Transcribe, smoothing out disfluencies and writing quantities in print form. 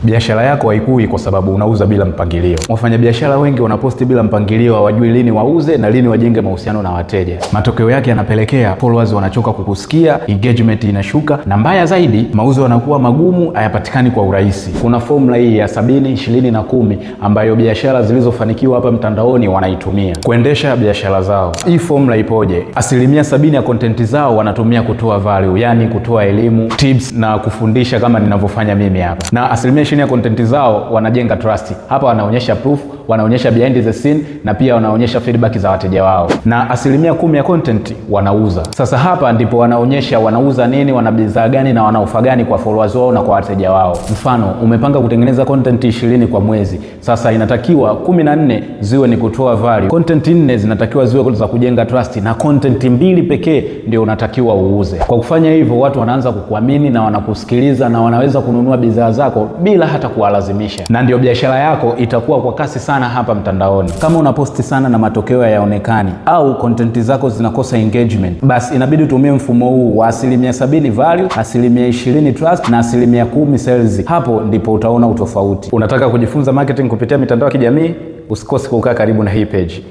Biashara yako haikui kwa sababu unauza bila mpangilio. Wafanyabiashara wengi wanaposti bila mpangilio, hawajui lini wauze na lini wajenge mahusiano na wateja. Matokeo yake yanapelekea followers wanachoka kukusikia, engagement inashuka, na mbaya zaidi, mauzo yanakuwa magumu, hayapatikani kwa urahisi. Kuna formula hii ya 70, 20 na 10 ambayo biashara zilizofanikiwa hapa mtandaoni wanaitumia kuendesha biashara zao. Hii formula ipoje? 70% ya content zao wanatumia kutoa value, yani kutoa elimu, tips na kufundisha kama ninavyofanya mimi hapa. Na 20% ya content zao wanajenga trust. Hapa wanaonyesha proof, wanaonyesha behind the scene na pia wanaonyesha feedback za wateja wao. Na 10% ya content wanauza. Sasa hapa ndipo wanaonyesha wanauza nini, wana bidhaa gani na wana ofa gani kwa followers wao na kwa wateja wao. Mfano, umepanga kutengeneza content 20 kwa mwezi. Sasa inatakiwa 14 ziwe ni kutoa value. Content 4 zinatakiwa ziwe za kujenga trust na content 2 pekee ndio unatakiwa uuze. Kwa kufanya hivyo, watu wanaanza kukuamini na wanakusikiliza na wanaweza kununua bidhaa zako bila hata kuwalazimisha. Na ndio biashara yako itakuwa kwa kasi sana hapa mtandaoni. Kama unaposti sana na matokeo hayaonekani au content zako zinakosa engagement, basi inabidi utumie mfumo huu wa 70% value, 20% trust na 10% sales. Hapo ndipo utaona utofauti. Unataka kujifunza marketing kupitia mitandao ya kijamii? Usikose kukaa karibu na hii page.